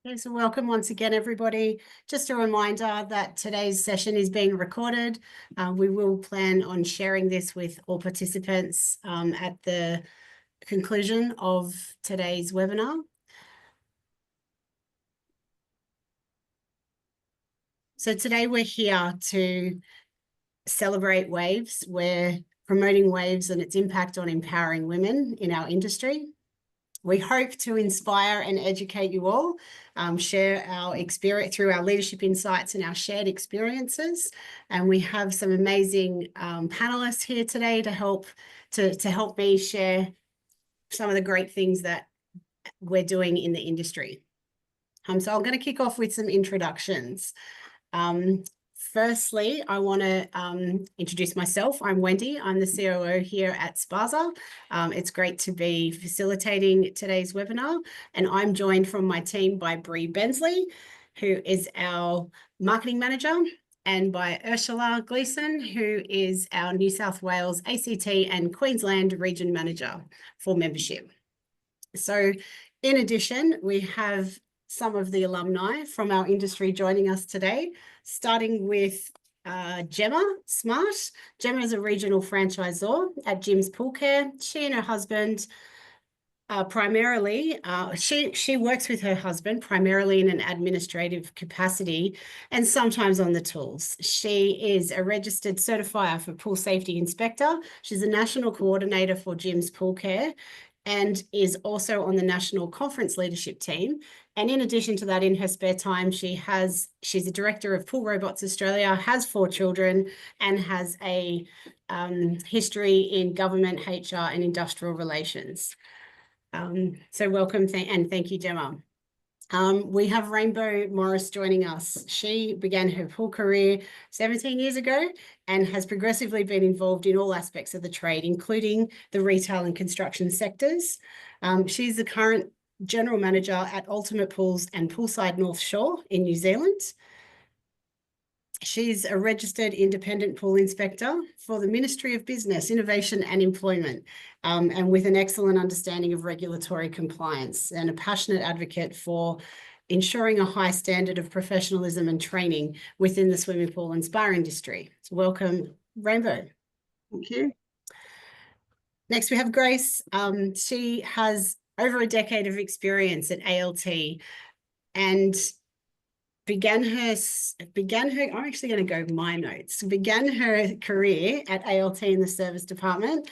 Yes, welcome once again, everybody. Just a reminder that today's session is being recorded. We will plan on sharing this with all participants at the conclusion of today's webinar. So today we're here to celebrate WAVES. We're promoting WAVES and its impact on empowering women in our industry. We hope to inspire and educate you all, share our experience through our leadership insights and our shared experiences. And we have some amazing panelists here today to help me share some of the great things that we're doing in the industry. So I'm going to kick off with some introductions. Firstly, I want to introduce myself. I'm Wendy. I'm the COO here at SPASA. It's great to be facilitating today's webinar, and I'm joined from my team by Bree Bensley, who is our marketing manager, and by Ursula Gleeson, who is our New South Wales, ACT and Queensland region manager for membership. So in addition, we have some of the alumni from our industry joining us today, starting with Gemma Smart. Gemma is a regional franchisor at Jim's Pool Care. She and her husband she works with her husband primarily in an administrative capacity and sometimes on the tools. She is a registered certifier for pool safety inspector. She's a national coordinator for Jim's Pool Care and is also on the national conference leadership team. And in addition to that, in her spare time, she's a director of Pool Robots Australia, has 4 children, and has a history in government, HR, and industrial relations. So welcome and thank you, Gemma. We have Rainbow Morris joining us. She began her pool career 17 years ago and has progressively been involved in all aspects of the trade, including the retail and construction sectors. She's the current general manager at Ultimate Pools and Poolside North Shore in New Zealand. She's a registered independent pool inspector for the Ministry of Business, Innovation and Employment, and with an excellent understanding of regulatory compliance and a passionate advocate for ensuring a high standard of professionalism and training within the swimming pool and spa industry. So welcome, Rainbow. Thank you. Next, we have Grace. She has over a decade of experience at ALT and began her, I'm actually going to go my notes, began her career at ALT in the service department.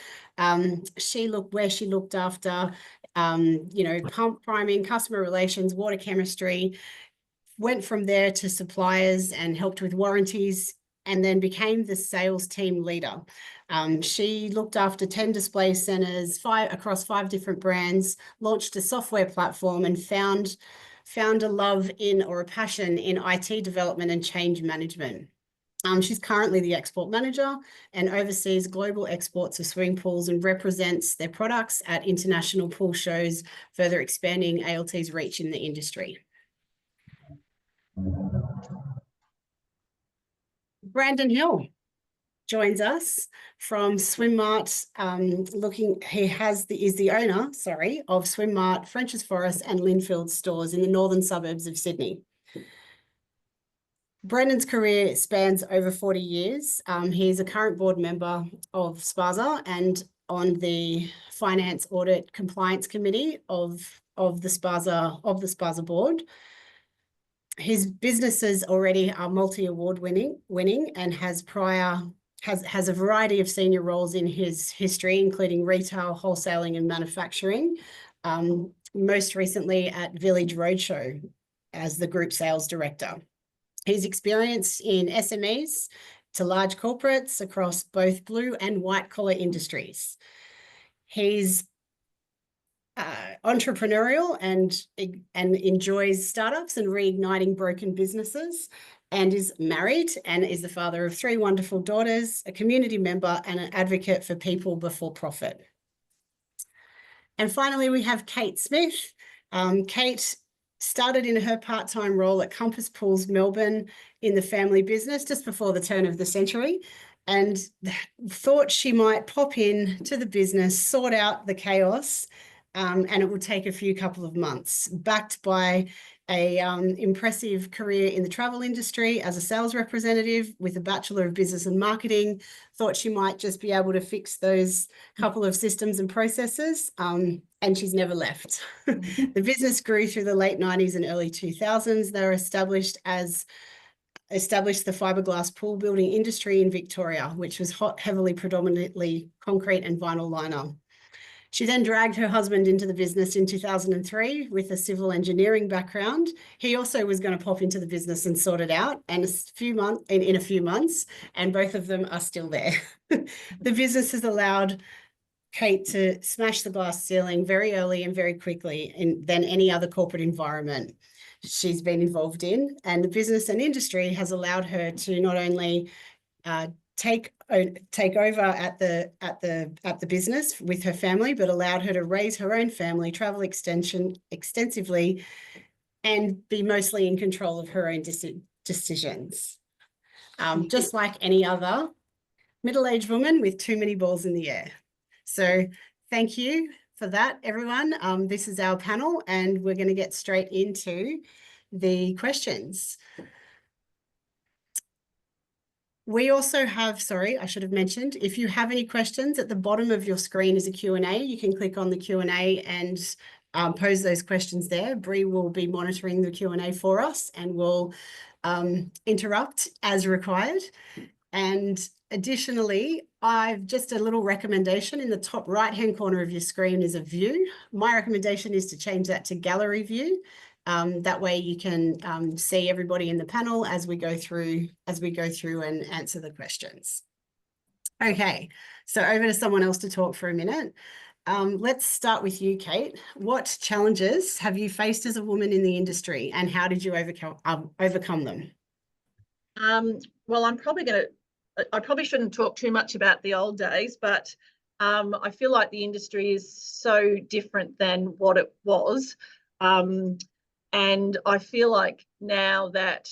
She looked after, pump priming, customer relations, water chemistry, went from there to suppliers and helped with warranties, and then became the sales team leader. She looked after 10 display centers, across 5 different brands, launched a software platform, and found a love in or a passion in IT development and change management. She's currently the export manager and oversees global exports of swimming pools and represents their products at international pool shows, further expanding ALT's reach in the industry. Brandon Hill joins us from SwimMart. Is the owner of SwimMart, French's Forest and Linfield stores in the northern suburbs of Sydney. Brendan's career spans over 40 years. He's a current board member of SPASA and on the Finance Audit Compliance Committee of the SPASA board. His businesses already are multi-award winning and has a variety of senior roles in his history, including retail, wholesaling and manufacturing. Most recently at Village Roadshow as the group sales director. His experience in SMEs to large corporates across both blue and white collar industries. He's entrepreneurial and enjoys startups and reigniting broken businesses, and is married and is the father of 3 wonderful daughters, a community member and an advocate for people before profit. And finally, we have Kate Smith. Kate started in her part-time role at Compass Pools Melbourne in the family business just before the turn of the century, and thought she might pop in to the business, sort out the chaos, and it would take a couple of months. Backed by a impressive career in the travel industry as a sales representative with a Bachelor of Business and Marketing. Thought she might just be able to fix those couple of systems and processes, and she's never left. The business grew through the late 90s and early 2000s. They were established the fiberglass pool building industry in Victoria, which was heavily predominantly concrete and vinyl liner. She then dragged her husband into the business in 2003 with a civil engineering background. He also was going to pop into the business and sort it out, and in a few months, and both of them are still there. The business has allowed Kate to smash the glass ceiling very early and very quickly than any other corporate environment she's been involved in, and the business and industry has allowed her to not only take over at the business with her family, but allowed her to raise her own family, travel extensively, and be mostly in control of her own decisions. Just like any other middle-aged woman with too many balls in the air. So thank you for that, everyone. This is our panel, and we're going to get straight into the questions. We also have, sorry, I should have mentioned, if you have any questions, at the bottom of your screen is a Q&A. You can click on the Q&A and pose those questions there. Bree will be monitoring the Q&A for us and will interrupt as required. And additionally, I've just a little recommendation. In the top right-hand corner of your screen is a view. My recommendation is to change that to gallery view. That way you can see everybody in the panel as we go through and answer the questions. Okay, so over to someone else to talk for a minute. Let's start with you, Kate. What challenges have you faced as a woman in the industry, and how did you overcome them? Well, I probably shouldn't talk too much about the old days, but I feel like the industry is so different than what it was. And I feel like now that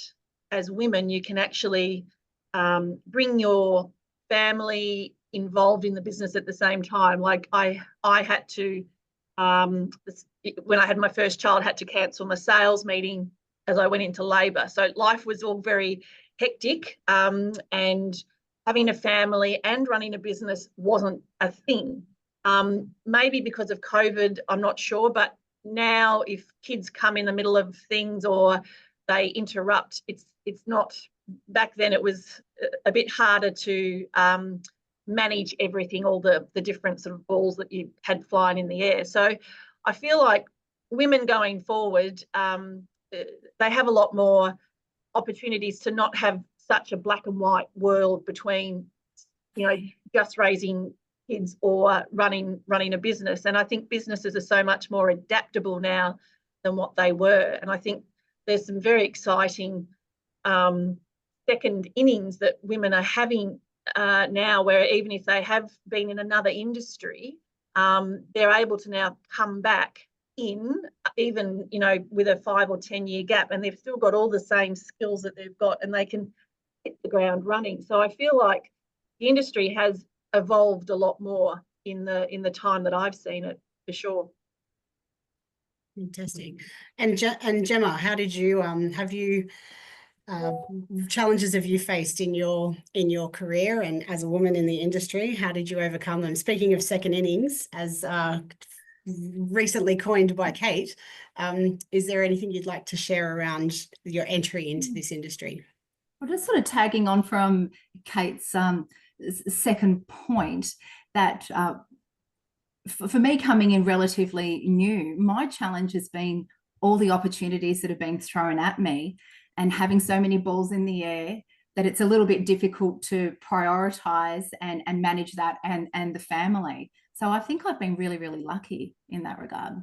as women, you can actually bring your family involved in the business at the same time. Like I had to, when I had my first child, had to cancel my sales meeting as I went into labour. So life was all very hectic, and having a family and running a business wasn't a thing. Maybe because of COVID, I'm not sure, but now if kids come in the middle of things or they interrupt, it's not. Back then it was a bit harder to manage everything, all the different sort of balls that you had flying in the air. So I feel like women going forward, they have a lot more opportunities to not have such a black and white world between, you know, just raising kids or running a business. And I think businesses are so much more adaptable now than what they were. And I think there's some very exciting second innings that women are having now, where even if they have been in another industry, they're able to now come back in, even, you know, with a 5 or 10 year gap, and they've still got all the same skills that they've got, and they can hit the ground running. So I feel like the industry has evolved a lot more in the time that I've seen it, for sure. Fantastic. And Gemma, how did you challenges have you faced in your career and as a woman in the industry? How did you overcome them? Speaking of second innings, as recently coined by Kate, is there anything you'd like to share around your entry into this industry? Well, just sort of tagging on from Kate's second point, that for me, coming in relatively new, my challenge has been all the opportunities that have been thrown at me, and having so many balls in the air that it's a little bit difficult to prioritize and manage that and the family. So I think I've been really, really lucky in that regard.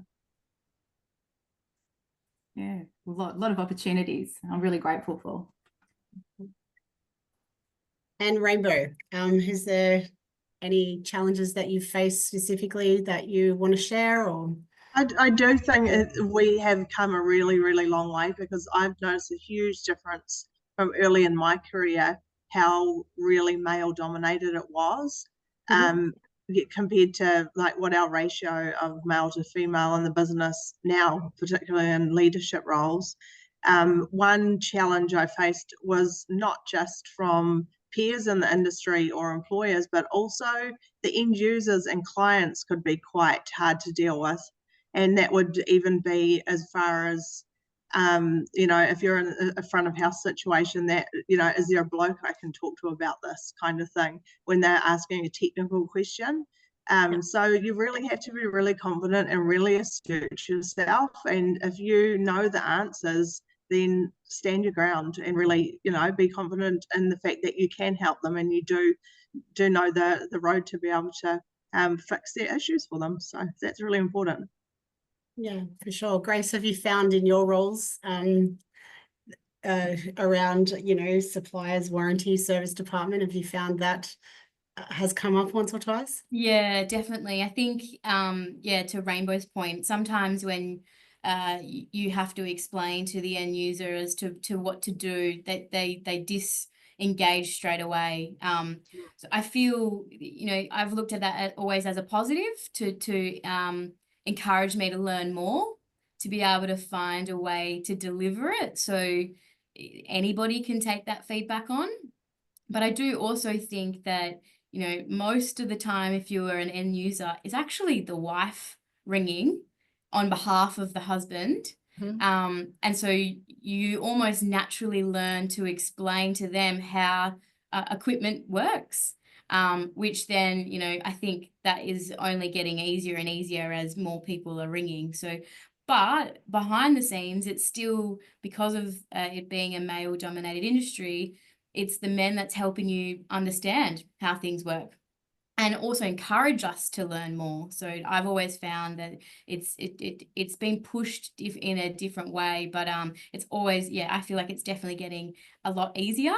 Yeah, a lot of opportunities I'm really grateful for. And Rainbow, is there any challenges that you've faced specifically that you want to share? Or I do think we have come a really, really long way, because I've noticed a huge difference from early in my career, how really male dominated it was. compared to like what our ratio of male to female in the business now, particularly in leadership roles. One challenge I faced was not just from peers in the industry or employers, but also the end users and clients could be quite hard to deal with. And that would even be as far as, if you're in a front of house situation, that, is there a bloke I can talk to about this kind of thing when they're asking a technical question? So you really have to be really confident and really astute yourself. And if you know the answers, then stand your ground and really, be confident in the fact that you can help them and you do know the road to be able to fix their issues for them. So that's really important. Yeah, for sure. Grace, have you found in your roles around, suppliers, warranty, service department, have you found that has come up once or twice? Yeah, definitely. I think, to Rainbow's point, sometimes when you have to explain to the end user as to what to do, that they disengage straight away. So I feel, I've looked at that always as a positive to encourage me to learn more, to be able to find a way to deliver it so anybody can take that feedback on. But I do also think that, most of the time, if you are an end user, it's actually the wife ringing on behalf of the husband. Mhm. And so you almost naturally learn to explain to them how equipment works, which then, I think that is only getting easier and easier as more people are ringing. So, but behind the scenes, it's still, because of it being a male-dominated industry, it's the men that's helping you understand how things work and also encourage us to learn more. So I've always found that it's been pushed in a different way, but it's always, I feel like it's definitely getting a lot easier.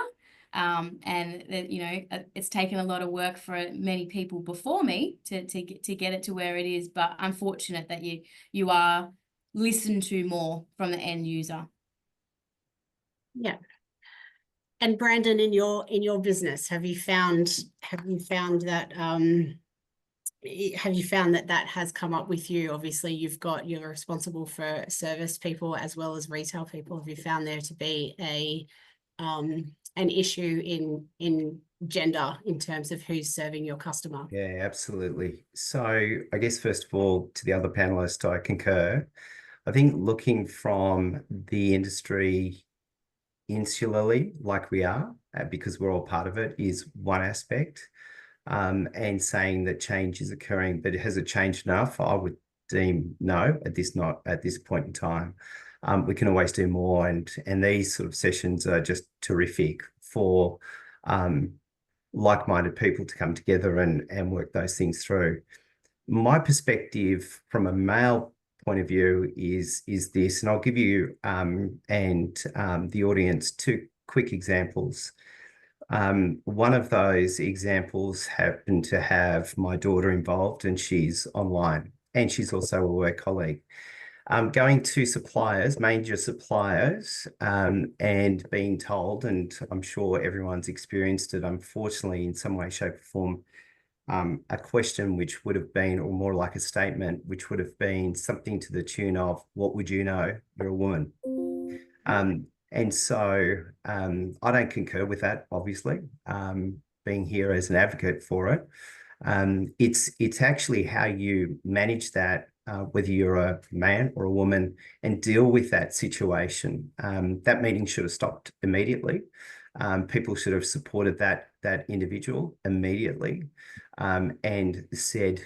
And that, it's taken a lot of work for many people before me to get it to where it is, but I'm fortunate that you are listened to more from the end user. Yeah. And Brandon, in your business, have you found that that has come up with you? Obviously, you're responsible for service people as well as retail people. Have you found there to be an issue in gender in terms of who's serving your customer? Yeah, absolutely. So I guess first of all, to the other panelists, I concur. I think looking from the industry insularly, like we are, because we're all part of it, is one aspect. And saying that change is occurring, but has it changed enough? I would deem no, not at this point in time. We can always do more, and these sort of sessions are just terrific for like-minded people to come together and work those things through. My perspective from a male point of view is this, and I'll give you and the audience two quick examples. One of those examples happened to have my daughter involved, and she's online, and she's also a work colleague. Going to suppliers, major suppliers, and being told, and I'm sure everyone's experienced it, unfortunately, in some way, shape, or form, a question which would have been, or more like a statement, which would have been something to the tune of, "What would you know? You're a woman." And so I don't concur with that, obviously, being here as an advocate for it. It's actually how you manage that, whether you're a man or a woman, and deal with that situation. That meeting should have stopped immediately. People should have supported that individual immediately and said,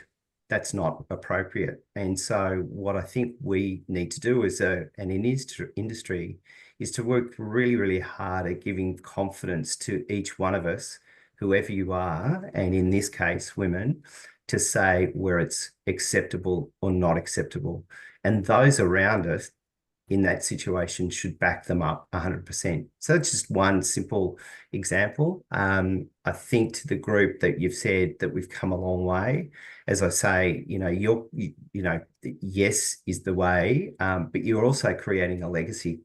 that's not appropriate. And so what I think we need to do as an industry is to work really, really hard at giving confidence to each one of us, whoever you are, and in this case, women, to say where it's acceptable or not acceptable. And those around us in that situation should back them up 100%. So that's just one simple example. I think to the group that you've said that we've come a long way. As I say, yes is the way, but you're also creating a legacy,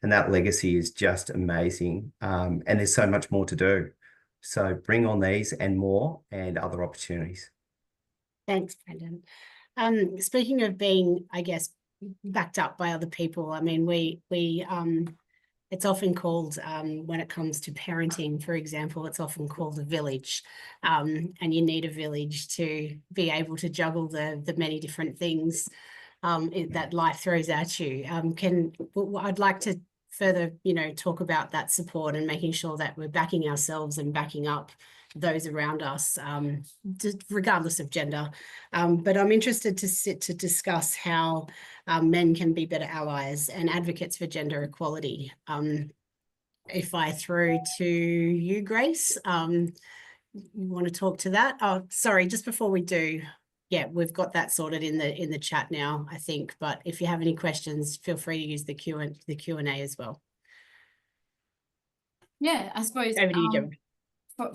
and that legacy is just amazing. And there's so much more to do. So bring on these and more and other opportunities. Thanks, Brendan. Speaking of being, I guess, backed up by other people, I mean, it's often called, when it comes to parenting, for example, it's often called a village, and you need a village to be able to juggle the many different things that life throws at you. I'd like to further, talk about that support and making sure that we're backing ourselves and backing up those around us, regardless of gender. But I'm interested to discuss how men can be better allies and advocates for gender equality. If I throw to you, Grace, you want to talk to that? Oh, sorry, just before we do, yeah, we've got that sorted in the chat now, I think. But if you have any questions, feel free to use the Q&A as well. Yeah, I suppose Over to you, Gemma.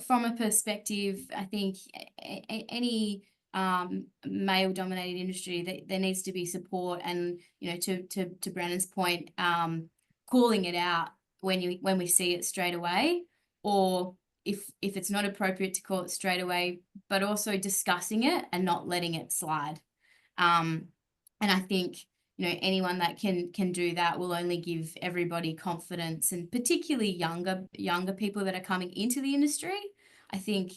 From a perspective, I think any male dominated industry, there needs to be support, and to Brandon's point, calling it out when we see it straight away, or if it's not appropriate to call it straight away, but also discussing it and not letting it slide. And I think anyone that can do that will only give everybody confidence, and particularly younger people that are coming into the industry. I think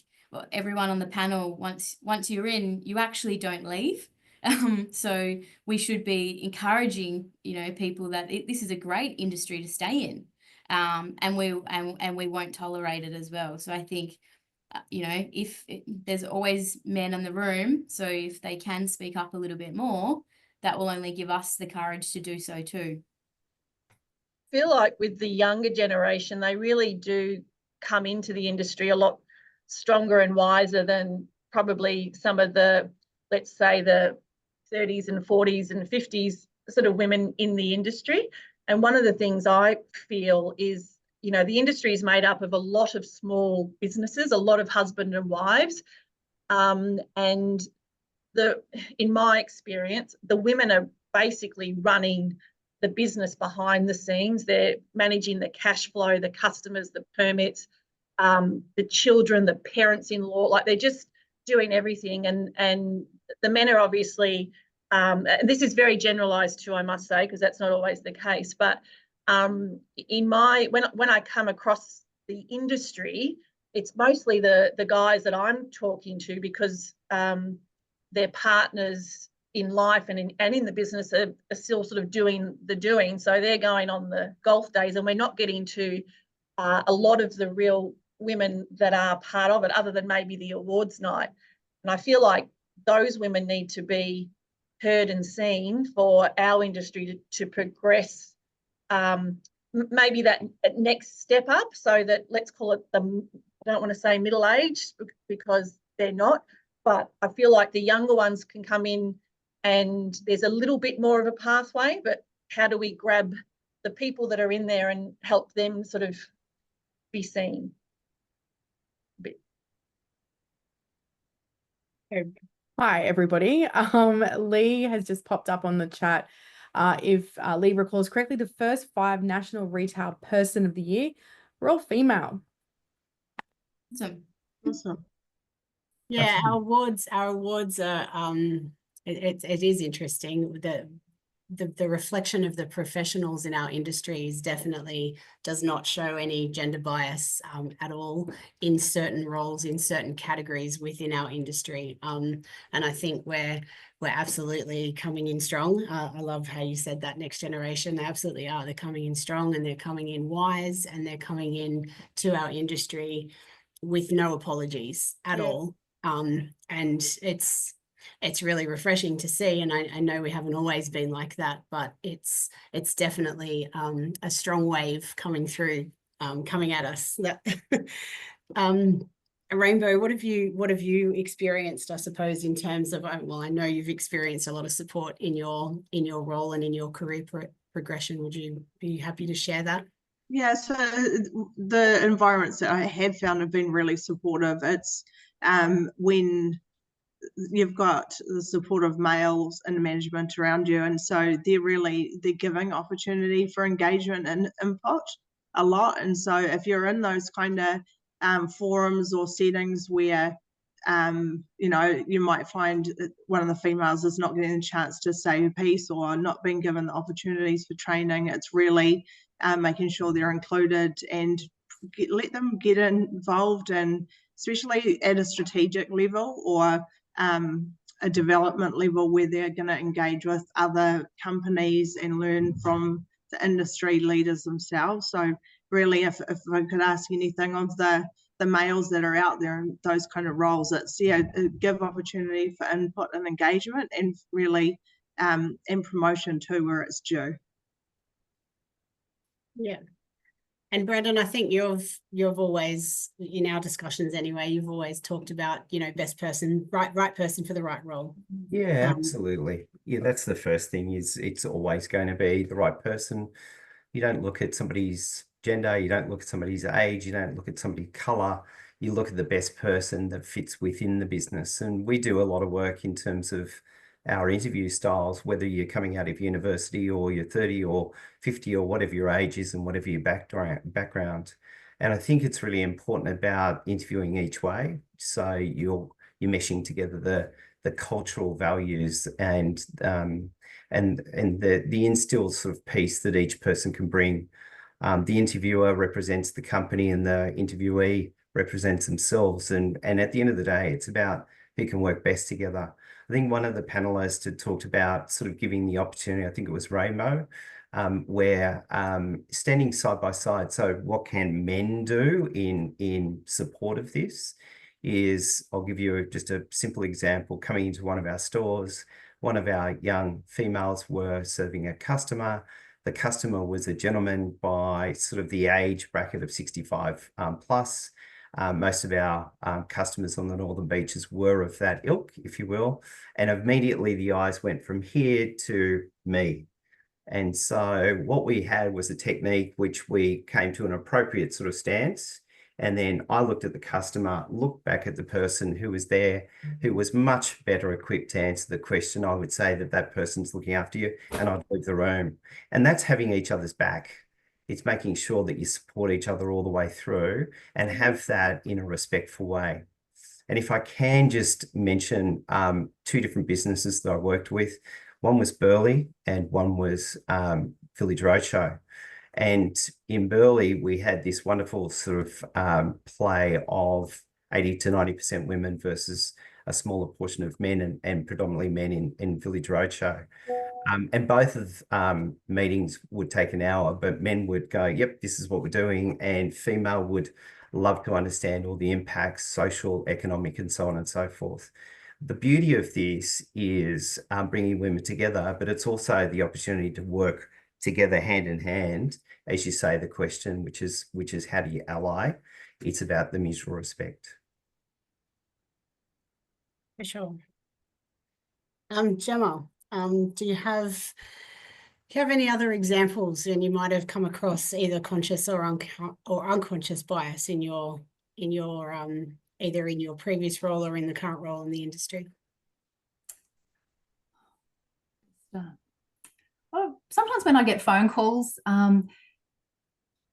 everyone on the panel, once you're in, you actually don't leave. So we should be encouraging people that this is a great industry to stay in, and we won't tolerate it as well. So I think if there's always men in the room, so if they can speak up a little bit more, that will only give us the courage to do so too. I feel like with the younger generation, they really do come into the industry a lot stronger and wiser than probably some of the, let's say, the 30s and 40s and 50s sort of women in the industry. And one of the things I feel is, the industry is made up of a lot of small businesses, a lot of husband and wives, and in my experience, the women are basically running the business behind the scenes. They're managing the cash flow, the customers, the permits, the children, the parents-in-law, like they're just doing everything. And the men are obviously, and this is very generalized too, I must say, because that's not always the case. But when I come across the industry, it's mostly the guys that I'm talking to, because their partners in life and in the business are still sort of doing the doing. So they're going on the golf days, and we're not getting to a lot of the real women that are part of it, other than maybe the awards night. And I feel like those women need to be heard and seen for our industry to progress, maybe that next step up, so that, let's call it I don't want to say middle-aged, because they're not, but I feel like the younger ones can come in and there's a little bit more of a pathway. But how do we grab the people that are in there and help them sort of be seen? Hi, everybody. Lee has just popped up on the chat. If Lee recalls correctly, the first 5 National Retail Person of the Year were all female. Awesome. Yeah, our awards are it is interesting. The reflection of the professionals in our industry does not show any gender bias at all in certain roles, in certain categories within our industry. And I think we're absolutely coming in strong. I love how you said that, next generation. They absolutely are. They're coming in strong, and they're coming in wise, and they're coming in to our industry with no apologies at all. And it's really refreshing to see. And I know we haven't always been like that, but it's definitely a strong wave coming through, coming at us. Rainbow, what have you experienced, I suppose, in terms of, well, I know you've experienced a lot of support in your role and in your career progression. Would you be happy to share that? Yeah, so the environments that I have found have been really supportive. It's when you've got the support of males in management around you, and so they're giving opportunity for engagement and input a lot. And so if you're in those kind of forums or settings where you know, you might find that one of the females is not getting a chance to say a piece or not being given the opportunities for training. It's really making sure they're included and let them get involved, and especially at a strategic level or a development level where they're going to engage with other companies and learn from the industry leaders themselves. So really, if I could ask anything of the males that are out there in those kind of roles, it's give opportunity for input and engagement, and really and promotion too where it's due. Yeah. And Brendan, I think you've always, in our discussions anyway, you've always talked about, you know, best person, right person for the right role. Yeah, absolutely. Yeah, that's the first thing, is it's always going to be the right person. You don't look at somebody's gender, you don't look at somebody's age, you don't look at somebody's color, you look at the best person that fits within the business. And we do a lot of work in terms of our interview styles, whether you're coming out of university or you're 30 or 50 or whatever your age is and whatever your background. And I think it's really important about interviewing each way. So you're meshing together the cultural values and the instilled sort of piece that each person can bring. The interviewer represents the company and the interviewee represents themselves. And at the end of the day, it's about who can work best together. I think one of the panelists had talked about sort of giving the opportunity, I think it was Rainbow, where standing side by side. So what can men do in support of this is, I'll give you just a simple example. Coming into one of our stores, one of our young females were serving a customer. The customer was a gentleman by sort of the age bracket of 65 plus. Most of our customers on the Northern Beaches were of that ilk, if you will. And immediately the eyes went from here to me. And so what we had was a technique which we came to an appropriate sort of stance. And then I looked at the customer, looked back at the person who was there, who was much better equipped to answer the question. I would say that person's looking after you, and I'd leave the room. And that's having each other's back. It's making sure that you support each other all the way through and have that in a respectful way. And if I can just mention two different businesses that I worked with, one was Burleigh and one was Village Roadshow. And in Burleigh, we had this wonderful sort of play of 80 to 90% women versus a smaller portion of men, and predominantly men in Village Roadshow. And both of meetings would take an hour, but men would go, yep, this is what we're doing. And female would love to understand all the impacts, social, economic, and so on and so forth. The beauty of this is bringing women together, but it's also the opportunity to work together hand in hand, as you say, the question, which is how do you ally? It's about the mutual respect. For sure. Gemma, do you have any other examples? And you might have come across either conscious or unconscious bias in your either in your previous role or in the current role in the industry. Well, sometimes when I get phone calls,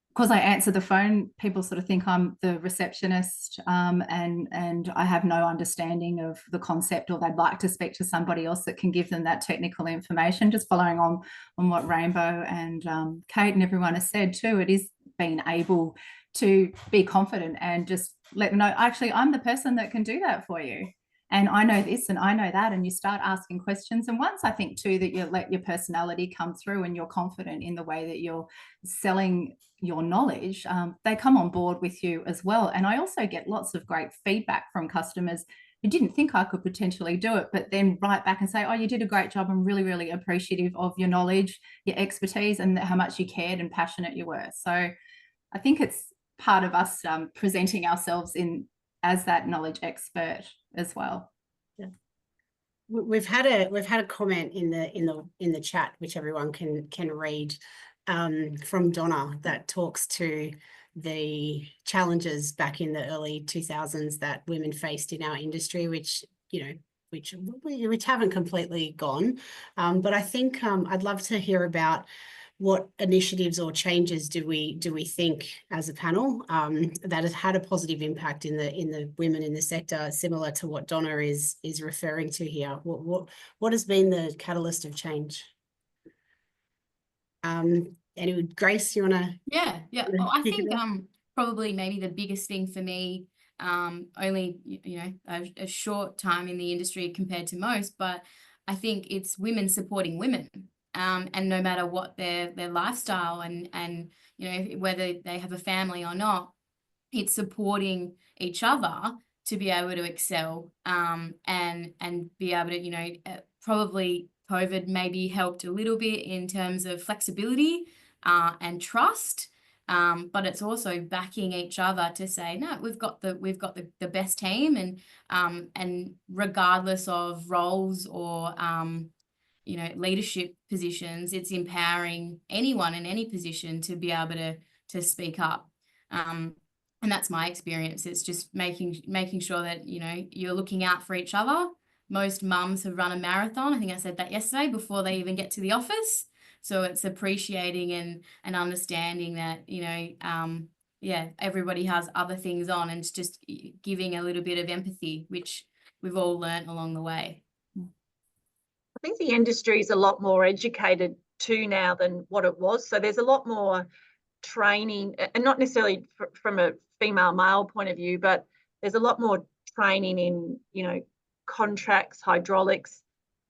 because I answer the phone, people sort of think I'm the receptionist, and I have no understanding of the concept, or they'd like to speak to somebody else that can give them that technical information. Just following on what Rainbow and Kate and everyone has said too, it is being able to be confident and just let them know, actually, I'm the person that can do that for you. And I know this and I know that, and you start asking questions. And once I think too that you let your personality come through and you're confident in the way that you're selling your knowledge, they come on board with you as well. And I also get lots of great feedback from customers who didn't think I could potentially do it, but then write back and say, oh, you did a great job. I'm really, really appreciative of your knowledge, your expertise, and how much you cared and passionate you were. So I think it's part of us presenting ourselves as that knowledge expert as well. Yeah, we've had a comment in the chat, which everyone can read, from Donna, that talks to the challenges back in the early 2000s that women faced in our industry, which haven't completely gone. But I think I'd love to hear about what initiatives or changes do we think as a panel that has had a positive impact in the women in the sector, similar to what Donna is referring to here? What has been the catalyst of change? Anyway, Grace, you want to? Yeah. Well, I think probably maybe the biggest thing for me, only a short time in the industry compared to most, but I think it's women supporting women. And no matter what their lifestyle and whether they have a family or not, it's supporting each other to be able to excel and be able to, probably COVID maybe helped a little bit in terms of flexibility and trust. But it's also backing each other to say, no, we've got the best team, and regardless of roles or leadership positions, it's empowering anyone in any position to be able to speak up. And that's my experience. It's just making sure that you're looking out for each other. Most mums have run a marathon. I think I said that yesterday, before they even get to the office. So it's appreciating and understanding that everybody has other things on, and it's just giving a little bit of empathy, which we've all learnt along the way. I think the industry is a lot more educated too now than what it was. So there's a lot more training, and not necessarily from a female male point of view, but there's a lot more training in contracts, hydraulics,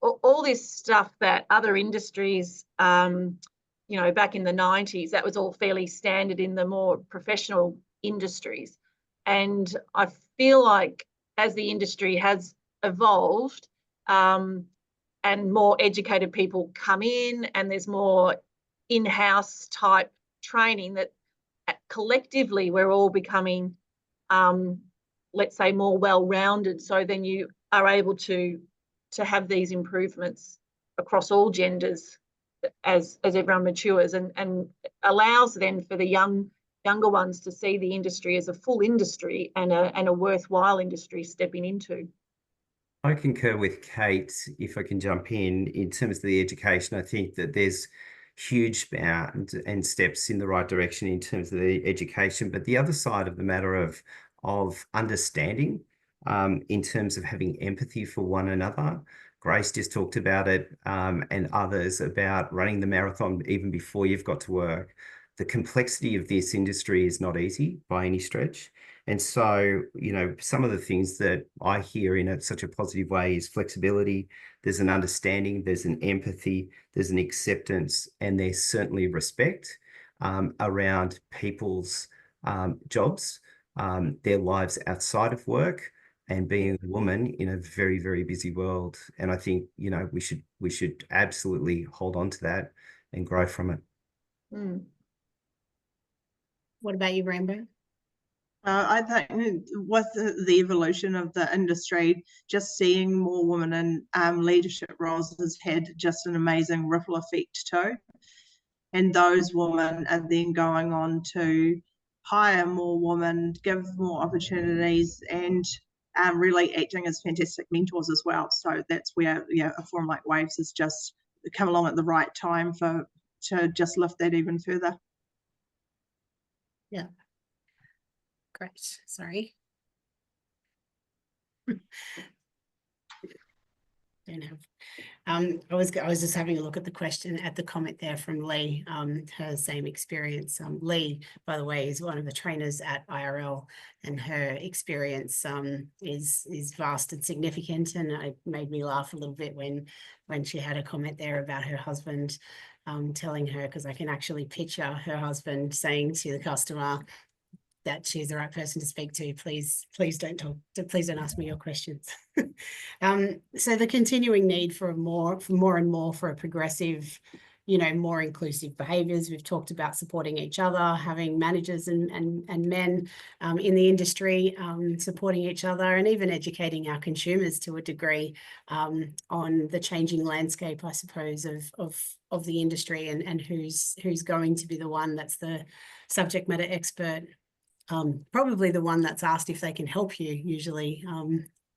all this stuff that other industries back in the 90s, that was all fairly standard in the more professional industries. And I feel like as the industry has evolved and more educated people come in, and there's more in-house type training, that collectively we're all becoming, let's say, more well-rounded. So then you are able to have these improvements across all genders as everyone matures, and allows then for the younger ones to see the industry as a full industry and a worthwhile industry stepping into. I concur with Kate, if I can jump in terms of the education. I think that there's huge bound and steps in the right direction in terms of the education, but the other side of the matter of understanding in terms of having empathy for one another. Grace just talked about it, and others, about running the marathon even before you've got to work. The complexity of this industry is not easy by any stretch. And so, some of the things that I hear in such a positive way is flexibility. There's an understanding, there's an empathy, there's an acceptance, and there's certainly respect around people's jobs, their lives outside of work, and being a woman in a very, very busy world. And I think, we should absolutely hold on to that and grow from it. Mm. What about you, Rainbow? I think with the evolution of the industry, just seeing more women in leadership roles has had just an amazing ripple effect too. And those women are then going on to hire more women, give more opportunities, and really acting as fantastic mentors as well. So that's where a forum like Waves has just come along at the right time to just lift that even further. Yeah. Great. Sorry. Don't have. I was just having a look at the comment there from Lee, her same experience. Lee, by the way, is one of the trainers at IRL, and her experience is vast and significant, and it made me laugh a little bit when she had a comment there about her husband telling her, because I can actually picture her husband saying to the customer that she's the right person to speak to. Please don't ask me your questions. So the continuing need for more and more for a progressive, more inclusive behaviours. We've talked about supporting each other, having managers and men in the industry supporting each other, and even educating our consumers to a degree on the changing landscape, I suppose, of the industry, and who's going to be the one that's the subject matter expert. Probably the one that's asked if they can help you. Usually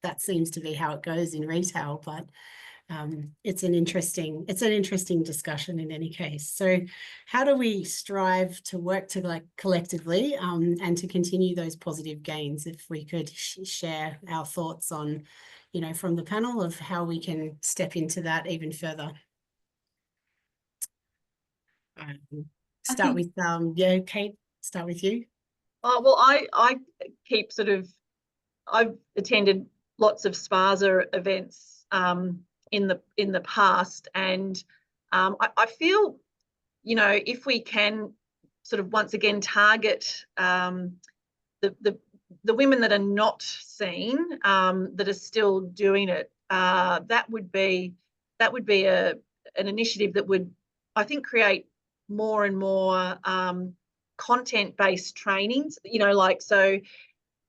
that seems to be how it goes in retail, but it's an interesting discussion in any case. So how do we strive to work collectively and to continue those positive gains? If we could share our thoughts on, from the panel, of how we can step into that even further. Start with Kate, start with you. Well, I keep I've attended lots of SPASA events in the past, and I feel, if we can once again target the women that are not seen, that are still doing it, that would be an initiative that would, I think, create more and more content-based trainings, so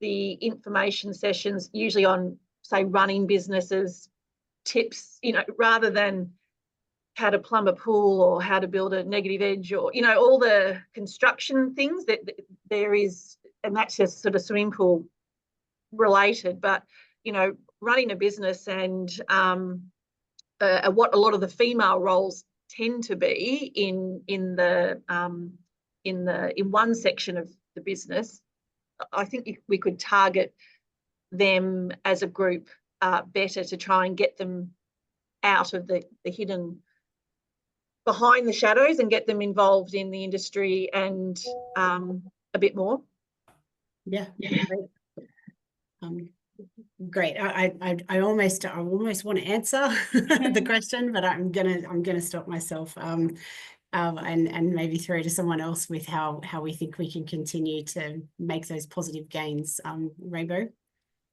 the information sessions usually on, say, running businesses, tips, rather than how to plumb a pool or how to build a negative edge, or, all the construction things that there is, and that's just swimming pool related, but, running a business and what a lot of the female roles tend to be in one section of the business. I think we could target them as a group better to try and get them out of the hidden, behind the shadows, and get them involved in the industry and a bit more. Yeah. Great. I almost want to answer the question, but I'm gonna stop myself. And maybe throw to someone else with how we think we can continue to make those positive gains. Rainbow?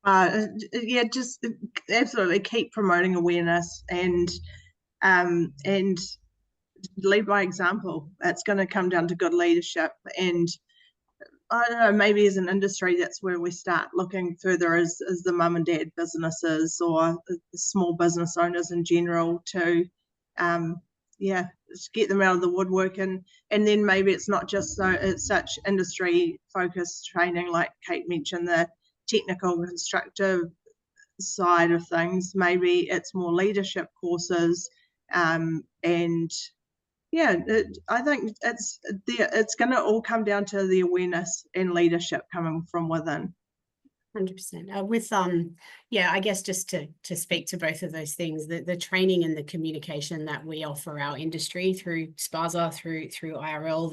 Yeah, just absolutely keep promoting awareness and lead by example. It's going to come down to good leadership, and I don't know, maybe as an industry, that's where we start looking further as the mum and dad businesses, or the small business owners in general, to get them out of the woodwork, and then maybe it's not just it's such industry focused training, like Kate mentioned, the technical constructive side of things. Maybe it's more leadership courses, and I think it's going to all come down to the awareness and leadership coming from within. 100%. With I guess just to speak to both of those things, the training and the communication that we offer our industry through SPASA, through IRL,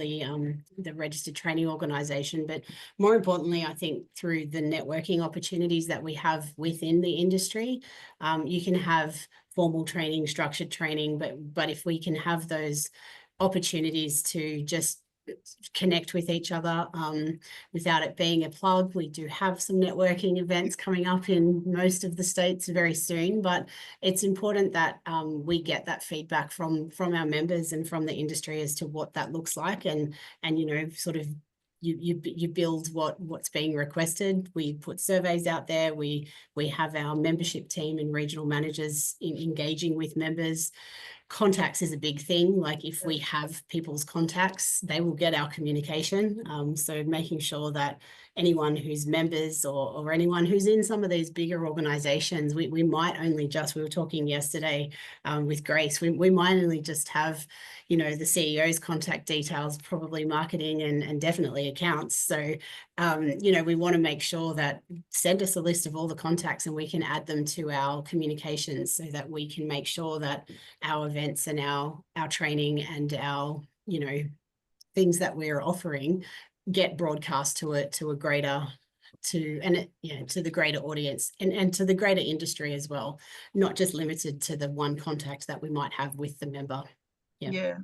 the registered training organization, but more importantly, I think through the networking opportunities that we have within the industry. You can have formal training, structured training, but if we can have those opportunities to just connect with each other without it being a plug. We do have some networking events coming up in most of the states very soon, but it's important that we get that feedback from our members and from the industry as to what that looks like, and you build what's being requested. We put surveys out there. We have our membership team and regional managers engaging with members. Contacts is a big thing. Like, if we have people's contacts, they will get our communication. So making sure that anyone who's members or anyone who's in some of these bigger organizations, we might only just, we were talking yesterday with Grace, we might only just have, the CEO's contact details, probably marketing and definitely accounts. So, we want to make sure that send us a list of all the contacts and we can add them to our communications, so that we can make sure that our events and our training and our, things that we're offering get broadcast to the greater audience and to the greater industry as well, not just limited to the one contact that we might have with the member. Yeah.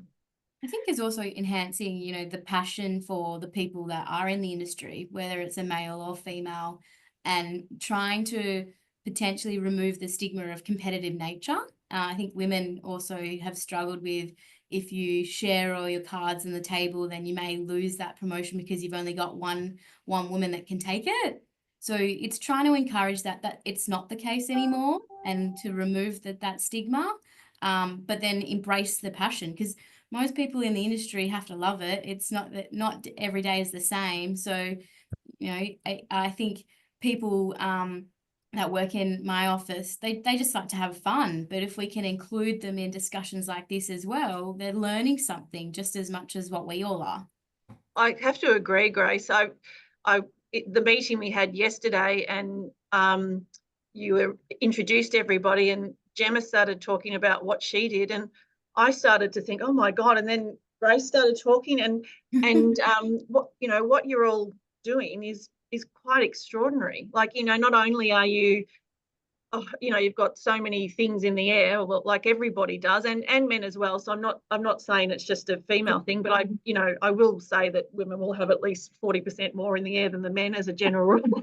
I think it's also enhancing, the passion for the people that are in the industry, whether it's a male or female, and trying to potentially remove the stigma of competitive nature. I think women also have struggled with, if you share all your cards on the table, then you may lose that promotion because you've only got one woman that can take it. So it's trying to encourage that it's not the case anymore, and to remove that stigma, but then embrace the passion, because most people in the industry have to love it. It's not every day is the same. So, I think people that work in my office, they just like to have fun. But if we can include them in discussions like this as well, they're learning something just as much as what we all are. I have to agree, Grace. The meeting we had yesterday, and you introduced everybody, and Gemma started talking about what she did, and I started to think, oh my God, and then Grace started talking, and what you're all doing is quite extraordinary. Like, not only are you, you've got so many things in the air, like everybody does, and men as well. So I'm not saying it's just a female thing, but I will say that women will have at least 40% more in the air than the men as a general rule.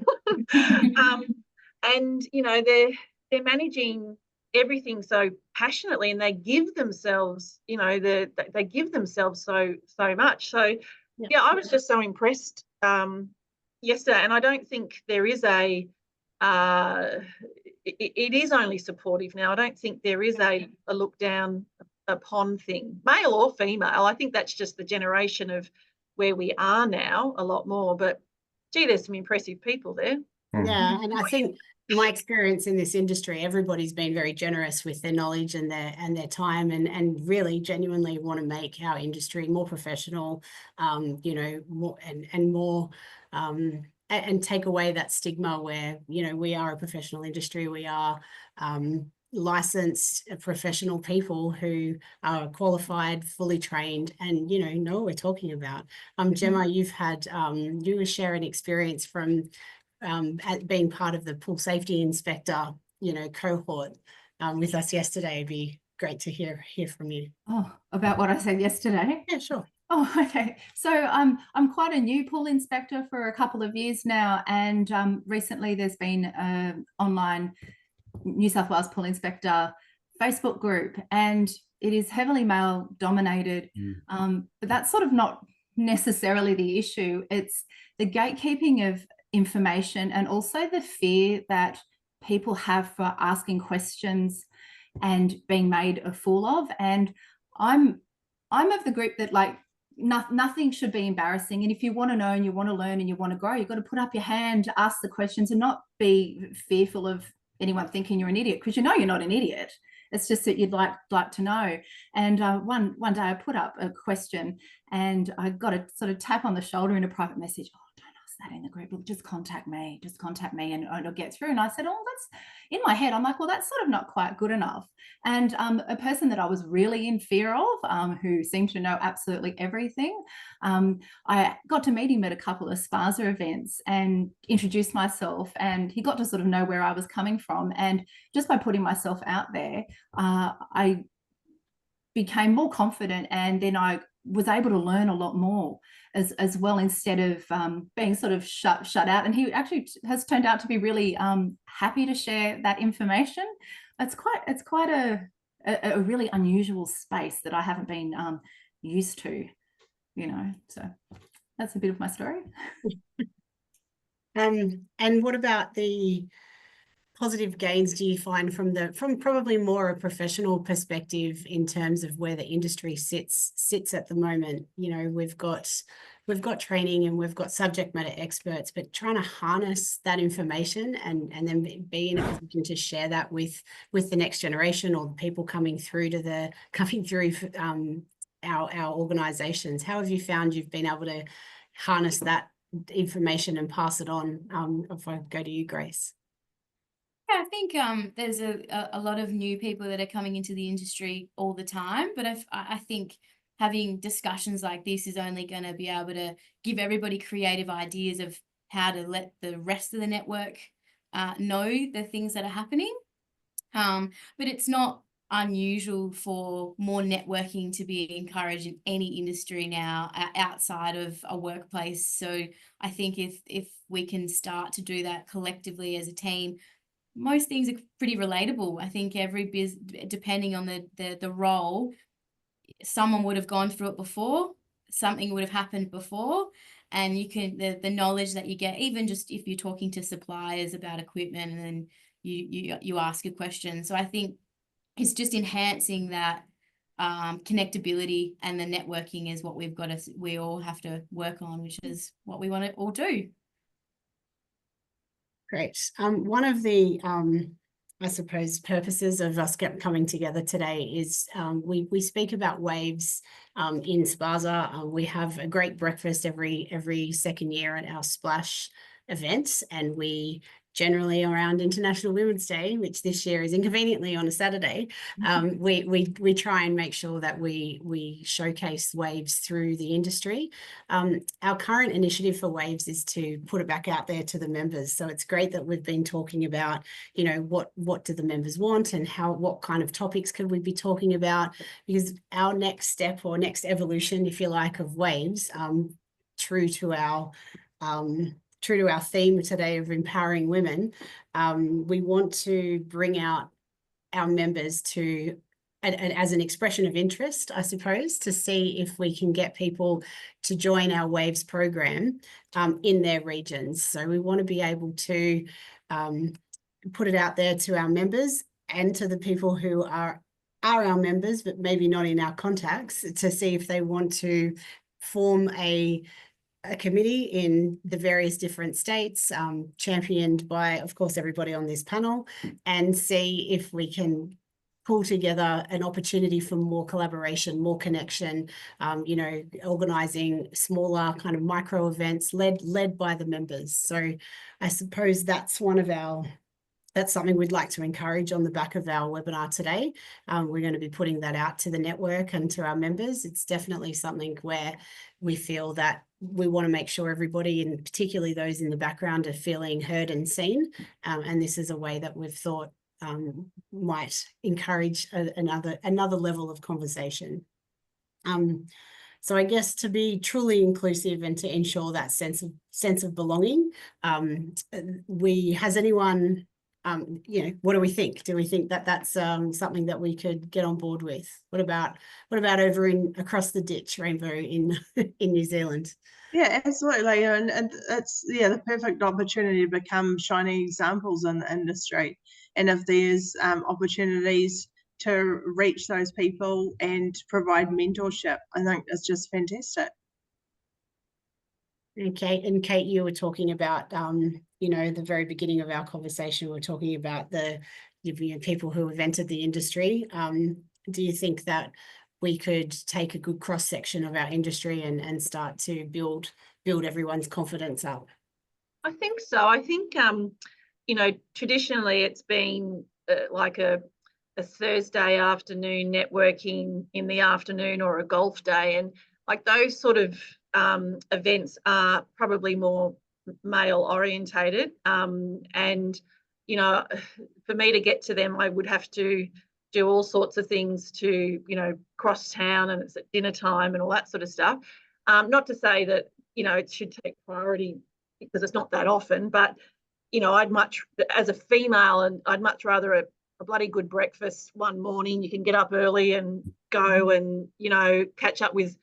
And they're managing everything so passionately, and they give themselves, they give themselves so much. So yeah, I was just so impressed yesterday, and I don't think there is it is only supportive now. I don't think there is a look down upon thing, male or female. I think that's just the generation of where we are now a lot more. But gee, there's some impressive people there. Yeah, and I think my experience in this industry, everybody's been very generous with their knowledge and their time, and really genuinely want to make our industry more professional, more and more and take away that stigma where, we are a professional industry. We are licensed professional people who are qualified, fully trained, and, know what we're talking about. Gemma, you've had, you were sharing experience from at being part of the pool safety inspector, cohort with us yesterday. It'd be great to hear from you. Oh, about what I said yesterday? Yeah, sure. Oh, okay. So I'm quite a new pool inspector for a couple of years now, and recently there's been an online New South Wales pool inspector Facebook group, and it is heavily male dominated. But that's sort of not necessarily the issue. It's the gatekeeping of information, and also the fear that people have for asking questions and being made a fool of. And I'm of the group that, like, nothing should be embarrassing. And if you want to know and you want to learn and you want to grow, you've got to put up your hand, ask the questions, and not be fearful of anyone thinking you're an idiot, because you're not an idiot. It's just that you'd like to know. And one day I put up a question, and I got a sort of tap on the shoulder in a private message. Oh, don't ask that in the group. Look, just contact me, and it'll get through. And I said, oh, that's in my head. I'm like, well, that's sort of not quite good enough. And a person that I was really in fear of, who seemed to know absolutely everything, I got to meet him at a couple of SPASA events and introduced myself, and he got to sort of know where I was coming from. And just by putting myself out there, I became more confident, and then I was able to learn a lot more as well, instead of being sort of shut out. And he actually has turned out to be really happy to share that information. It's quite a really unusual space that I haven't been used to, so that's a bit of my story. And what about the positive gains do you find from probably more a professional perspective in terms of where the industry sits at the moment? We've got training and we've got subject matter experts, but trying to harness that information and then be in a position to share that with the next generation, or the people coming through our organizations. How have you found you've been able to harness that information and pass it on? If I go to you, Grace. I think there's a lot of new people that are coming into the industry all the time, but I think having discussions like this is only going to be able to give everybody creative ideas of how to let the rest of the network know the things that are happening. But it's not unusual for more networking to be encouraged in any industry now outside of a workplace. So I think if we can start to do that collectively as a team, most things are pretty relatable. I think depending on the role, someone would have gone through it before, something would have happened before, and you can the knowledge that you get, even just if you're talking to suppliers about equipment, and then you ask a question. So I think it's just enhancing that connectability, and the networking is what we all have to work on, which is what we want to all do. Great. One of the, I suppose, purposes of us coming together today is we speak about waves in SPASA. We have a great breakfast every second year at our Splash events, and we generally around International Women's Day, which this year is inconveniently on a Saturday, we try and make sure that we showcase waves through the industry. Our current initiative for waves is to put it back out there to the members. So it's great that we've been talking about, you know, what do the members want and what kind of topics could we be talking about, because our next step or next evolution, if you like, of waves, true to our theme today of empowering women, we want to bring out our members to, as an expression of interest, I suppose, to see if we can get people to join our Waves program in their regions. So we want to be able to put it out there to our members and to the people who are our members, but maybe not in our contacts, to see if they want to form a committee in the various different states, championed by, of course, everybody on this panel, and see if we can pull together an opportunity for more collaboration, more connection, you know, organising smaller kind of micro events led by the members. So I suppose that's something we'd like to encourage on the back of our webinar today. We're going to be putting that out to the network and to our members. It's definitely something where we feel that we want to make sure everybody, and particularly those in the background, are feeling heard and seen. And this is a way that we've thought might encourage another level of conversation. So I guess to be truly inclusive and to ensure that sense of belonging, has anyone, you know, what do we think? Do we think that that's something that we could get on board with? What about over across the ditch, Rainbow, in New Zealand? Yeah, absolutely. And it's, yeah, the perfect opportunity to become shining examples in the industry. And if there's opportunities to reach those people and provide mentorship, I think it's just fantastic. Okay, and Kate, you were talking about, you know, the very beginning of our conversation, we were talking about the people who have entered the industry. Do you think that we could take a good cross section of our industry and start to build everyone's confidence up? I think so. I think, you know, traditionally it's been like a Thursday afternoon networking in the afternoon, or a golf day, and like those sort of events are probably more male orientated, and you know, for me to get to them, I would have to do all sorts of things to, you know, cross town, and it's at dinner time and all that sort of stuff. Not to say that, you know, it should take priority, because it's not that often, but you know, as a female, and I'd much rather a bloody good breakfast one morning. You can get up early and go and, you know, catch up with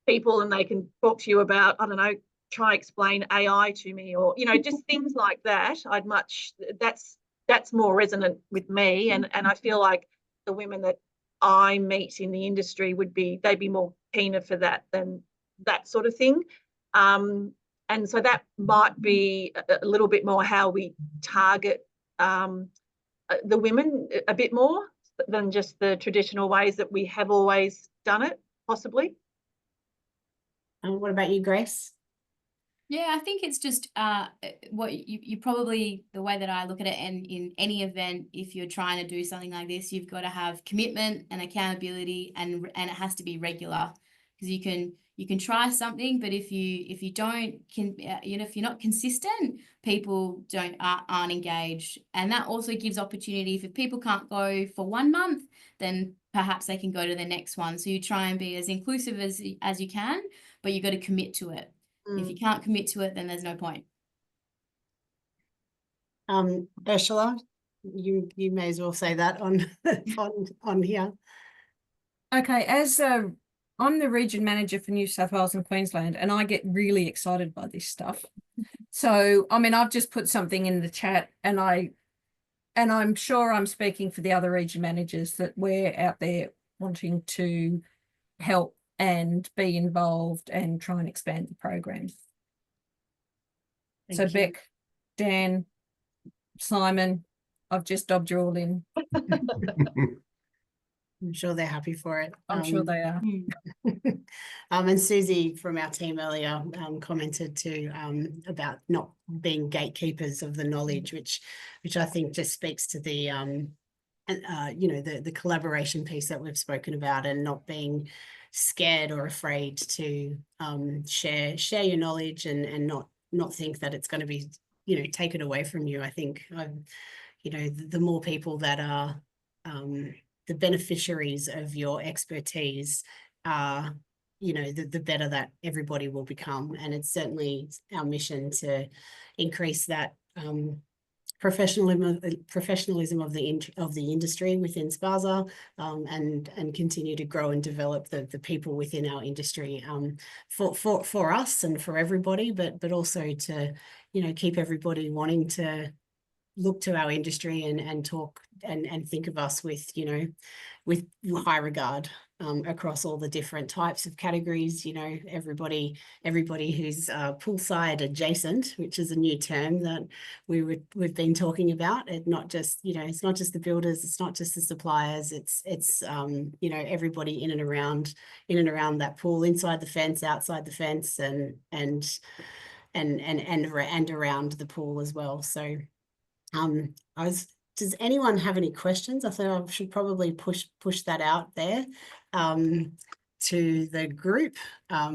people, and they can talk to you about, I don't know, try explain AI to me, or, you know, just things like that. That's more resonant with me, and I feel like the women that I meet in the industry they'd be more keener for that than that sort of thing. And so that might be a little bit more how we target the women a bit more than just the traditional ways that we have always done it, possibly. And what about you, Grace? Yeah, I think it's just what you probably, the way that I look at it, and in any event, if you're trying to do something like this, you've got to have commitment and accountability, and it has to be regular, because you can try something, but if you don't, you know, if you're not consistent, people aren't engaged, and that also gives opportunity. If people can't go for 1 month, then perhaps they can go to the next one. So you try and be as inclusive as you can, but you got to commit to it. If you can't commit to it, then there's no point. Ursula, you may as well say that on on here. Okay, as I'm the region manager for New South Wales and Queensland, and I get really excited by this stuff. So, I mean, I've just put something in the chat, and I'm sure I'm speaking for the other region managers, that we're out there wanting to help and be involved and try and expand the programs. So Beck, Dan, Simon, I've just dobbed you all in. I'm sure they're happy for it. I'm sure they are. And Susie from our team earlier commented too about not being gatekeepers of the knowledge, which I think just speaks to the you know, the collaboration piece that we've spoken about, and not being scared or afraid to share your knowledge, and not think that it's going to be, you know, taken away from you. I think you know, the more people that are the beneficiaries of your expertise are, you know, the better that everybody will become. And it's certainly our mission to increase that professionalism of the industry within SPASA, and continue to grow and develop the people within our industry, for us and for everybody, but also to, you know, keep everybody wanting to look to our industry and talk and think of us with, you know, with high regard across all the different types of categories. You know, everybody who's poolside adjacent, which is a new term that we've been talking about. It not just, you know, it's not just the builders, it's not just the suppliers, it's you know, everybody in and around that pool, inside the fence, outside the fence, and around the pool as well. So does anyone have any questions? I thought I should probably push that out there to the group. I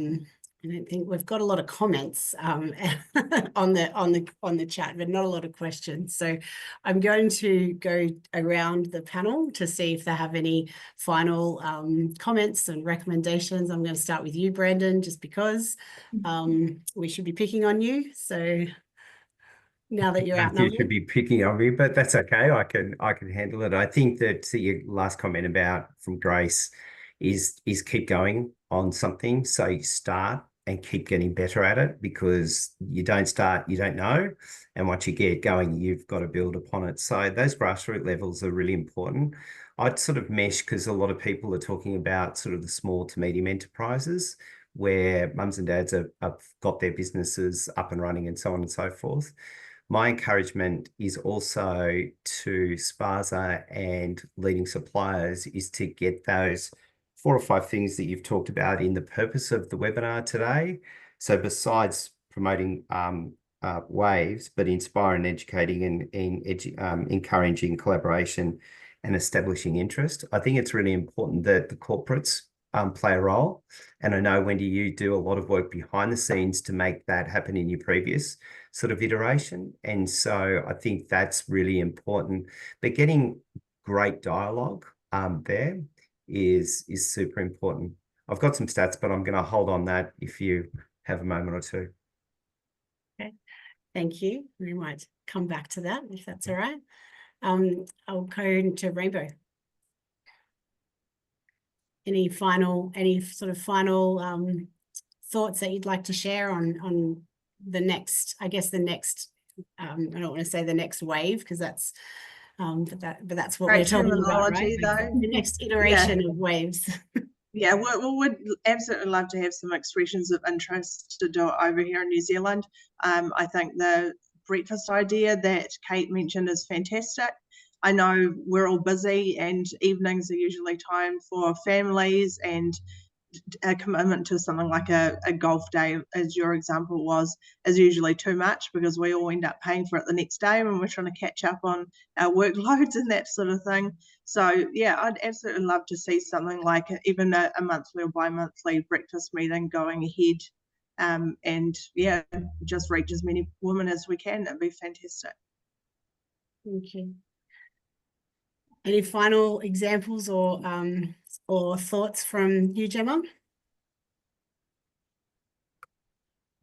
don't think we've got a lot of comments on the chat, but not a lot of questions. So I'm going to go around the panel to see if they have any final comments and recommendations. I'm going to start with you, Brandon, just because we should be picking on you. So now that you're outnumbered. You should be picking on me, but that's okay. I can handle it. I think that your last comment about from Grace is keep going on something. So you start and keep getting better at it, because you don't start, you don't know. And once you get going, you've got to build upon it. So those grassroots levels are really important. I'd sort of mesh, because a lot of people are talking about sort of the small to medium enterprises where mums and dads have got their businesses up and running and so on and so forth. My encouragement is also to SPASA and leading suppliers is to get those 4 or 5 things that you've talked about in the purpose of the webinar today. So besides promoting waves, but inspiring, educating, and encouraging collaboration and establishing interest. I think it's really important that the corporates play a role. And I know, Wendy, you do a lot of work behind the scenes to make that happen in your previous sort of iteration. And so I think that's really important. But getting great dialogue there is super important. I've got some stats, but I'm going to hold on that if you have a moment or two. Okay, thank you. We might come back to that if that's all right. I'll go into Rainbow. Any sort of final thoughts that you'd like to share on the next, I guess the next, I don't want to say the next wave, because that's but that's what we're talking about, right? Though. The next iteration of waves. Yeah, we would absolutely love to have some expressions of interest to do it over here in New Zealand. I think the breakfast idea that Kate mentioned is fantastic. I know we're all busy and evenings are usually time for families, and a commitment to something like a golf day, as your example was, is usually too much, because we all end up paying for it the next day when we're trying to catch up on our workloads and that sort of thing. So yeah, I'd absolutely love to see something like even a monthly or bi-monthly breakfast meeting going ahead, and yeah, just reach as many women as we can. It'd be fantastic. Thank you. Any final examples or thoughts from you, Gemma?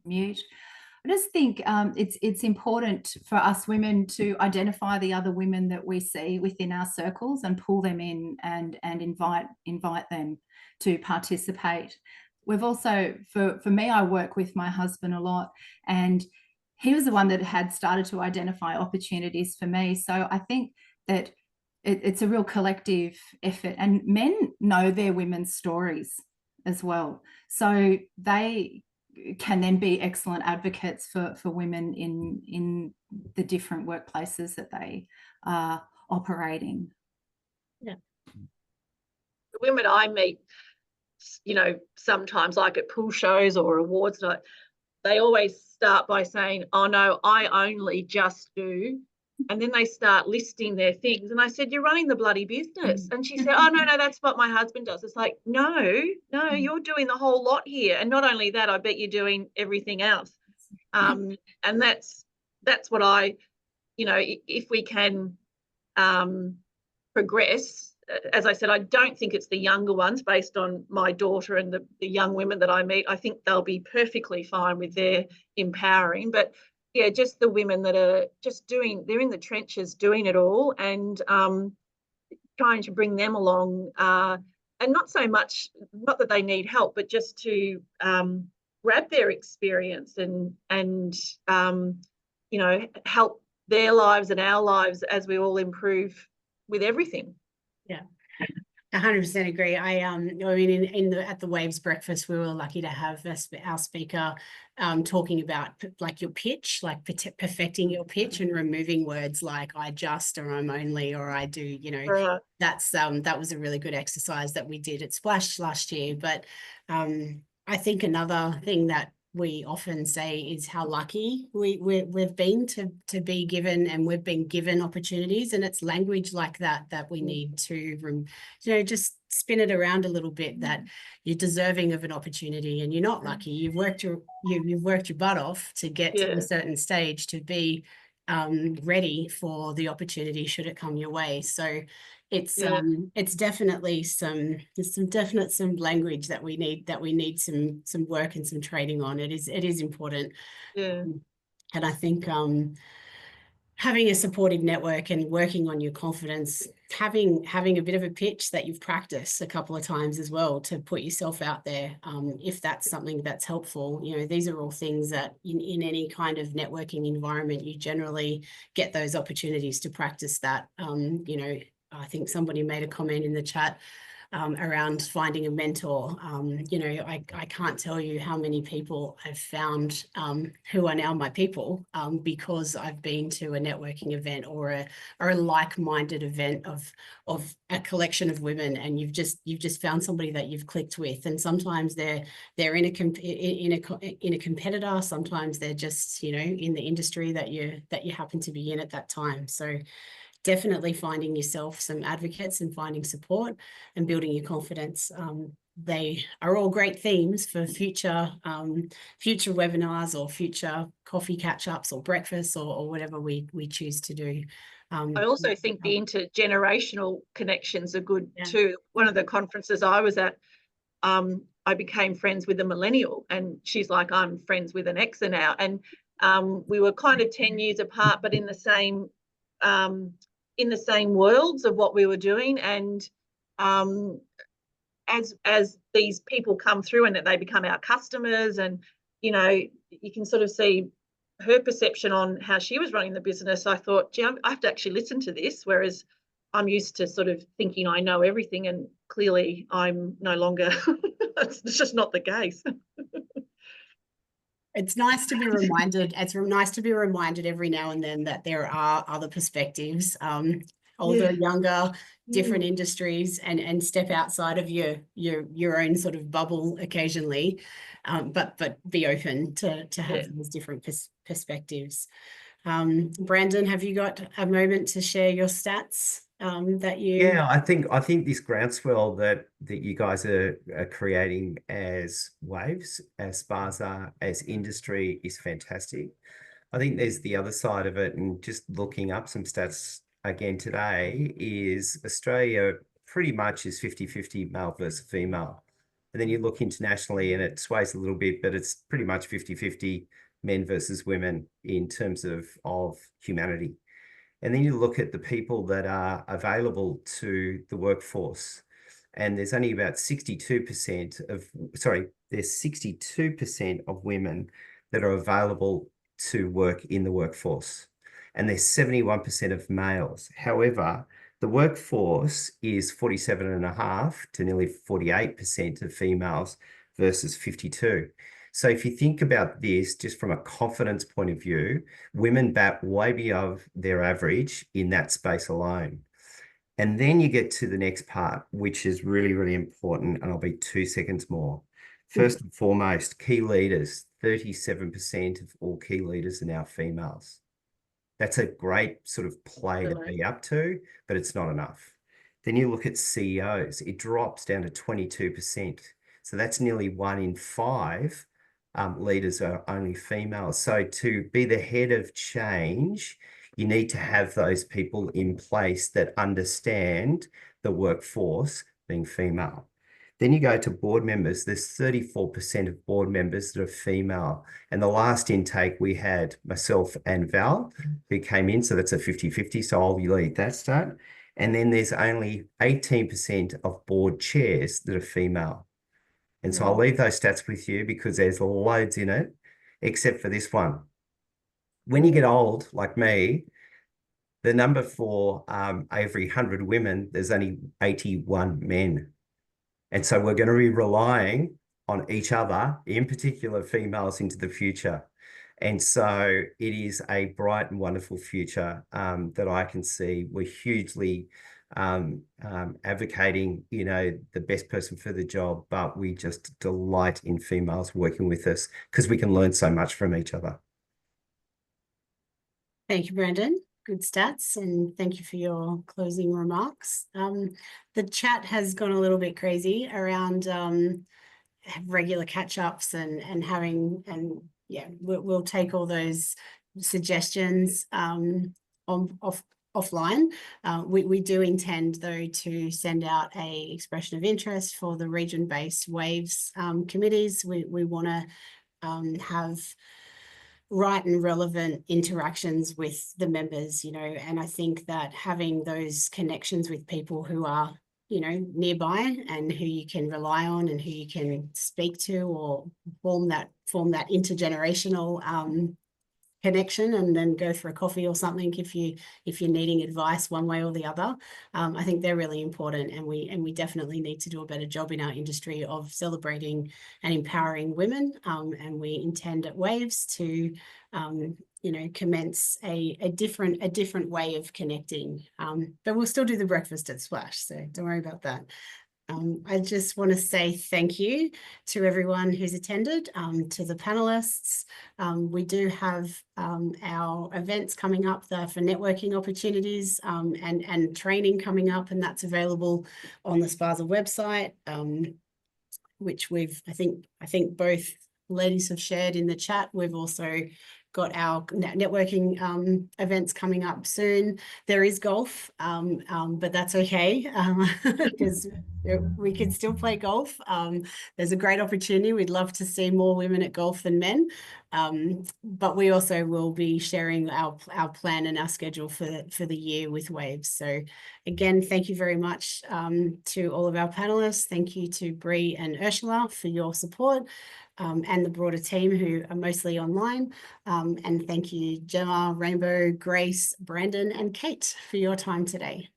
Mute. I just think it's important for us women to identify the other women that we see within our circles and pull them in and invite them to participate. We've also, for me, I work with my husband a lot, and he was the one that had started to identify opportunities for me. So I think that it's a real collective effort, and men know their women's stories as well. So they can then be excellent advocates for women in the different workplaces that they are operating. Yeah. The women I meet, you know, sometimes like at pool shows or awards night, they always start by saying, oh no, I only just do. And then they start listing their things. And I said, you're running the bloody business. And she said, oh, no, that's what my husband does. It's like, no, you're doing the whole lot here. And not only that, I bet you're doing everything else. And that's what I, you know, if we can progress, as I said, I don't think it's the younger ones based on my daughter and the young women that I meet. I think they'll be perfectly fine with their empowering. But yeah, just the women that are just they're in the trenches doing it all, and trying to bring them along, and not so much, not that they need help, but just to grab their experience and you know, help their lives and our lives as we all improve with everything. Yeah, 100% agree. I mean, at the Waves breakfast, we were lucky to have our speaker talking about like your pitch, like perfecting your pitch and removing words like I just, or I'm only, or I do, you know. Right. That's that was a really good exercise that we did at Splash last year. But I think another thing that we often say is how lucky we've been to be given, and we've been given opportunities, and it's language like that we need to, you know, just spin it around a little bit, that you're deserving of an opportunity and you're not lucky. You've worked your butt off to get to a certain stage to be ready for the opportunity should it come your way. So it's definitely some language that we need some work and some training on. It is important. Yeah. And I think having a supportive network and working on your confidence, having a bit of a pitch that you've practiced a couple of times as well to put yourself out there, if that's something that's helpful. You know, these are all things that in any kind of networking environment, you generally get those opportunities to practice that. You know, I think somebody made a comment in the chat around finding a mentor. You know, I can't tell you how many people I've found who are now my people because I've been to a networking event or a like-minded event of a collection of women, and you've just found somebody that you've clicked with. And sometimes they're in a competitor. Sometimes they're just, you know, in the industry that you happen to be in at that time. So definitely finding yourself some advocates and finding support and building your confidence. They are all great themes for future webinars or future coffee catch-ups or breakfasts or whatever we choose to do. I also think the intergenerational connections are good too. One of the conferences I was at, I became friends with a millennial, and she's like, I'm friends with an Xer now. And we were kind of 10 years apart, but in the same worlds of what we were doing. And as these people come through and that they become our customers, and you know, you can sort of see her perception on how she was running the business. I thought, gee, I have to actually listen to this, whereas I'm used to sort of thinking I know everything, and clearly I'm no longer. It's just not the case. It's nice to be reminded. It's nice to be reminded every now and then that there are other perspectives, older, younger, different industries, and step outside of your own sort of bubble occasionally, but be open to have those different perspectives. Brandon, have you got a moment to share your stats that you? Yeah, I think this groundswell that you guys are creating as Waves, as SPASA, as industry is fantastic. I think there's the other side of it, and just looking up some stats again today, is Australia pretty much is 50-50 male versus female. And then you look internationally and it sways a little bit, but it's pretty much 50-50 men versus women in terms of humanity. And then you look at the people that are available to the workforce, and there's only about 62% of women that are available to work in the workforce, and there's 71% of males. However, the workforce is 47.5% to nearly 48% of females versus 52%. So if you think about this, just from a confidence point of view, women bat way above their average in that space alone. And then you get to the next part, which is really, really important, and I'll be 2 seconds more. First and foremost, key leaders, 37% of all key leaders are now females. That's a great sort of play to be up to, but it's not enough. Then you look at CEOs, it drops down to 22%. So that's nearly 1 in 5 leaders are only females. So to be the head of change, you need to have those people in place that understand the workforce being female. Then you go to board members. There's 34% of board members that are female. And the last intake we had myself and Val, who came in. So that's a 50-50. So I'll lead that start. And then there's only 18% of board chairs that are female. And so I'll leave those stats with you because there's loads in it, except for this one. When you get old, like me, the number for every 100 women, there's only 81 men. And so we're going to be relying on each other, in particular females, into the future. And so it is a bright and wonderful future that I can see. We're hugely advocating, you know, the best person for the job, but we just delight in females working with us because we can learn so much from each other. Thank you, Brandon. Good stats, and thank you for your closing remarks. The chat has gone a little bit crazy around regular catch-ups and having, and yeah, we'll take all those suggestions offline. We do intend, though, to send out a expression of interest for the region-based WAVES committees. We want to have right and relevant interactions with the members, you know, and I think that having those connections with people who are, you know, nearby and who you can rely on and who you can speak to or form that intergenerational connection, and then go for a coffee or something if you're needing advice one way or the other. I think they're really important, and we definitely need to do a better job in our industry of celebrating and empowering women. And we intend at WAVES to you know, commence a different way of connecting. But we'll still do the breakfast at Splash, so don't worry about that. I just want to say thank you to everyone who's attended, to the panelists. We do have our events coming up there for networking opportunities and training coming up, and that's available on the SPASA website, which I think both ladies have shared in the chat. We've also got our networking events coming up soon. There is golf, but that's okay because we can still play golf. There's a great opportunity. We'd love to see more women at golf than men, but we also will be sharing our plan and our schedule for the year with WAVES. So again, thank you very much to all of our panelists. Thank you to Bree and Ursula for your support. And the broader team who are mostly online. And thank you, Gemma, Rainbow, Grace, Brandon, and Kate for your time today.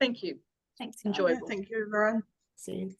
Thank you. Thanks. Enjoyable. Thank you, everyone. See you.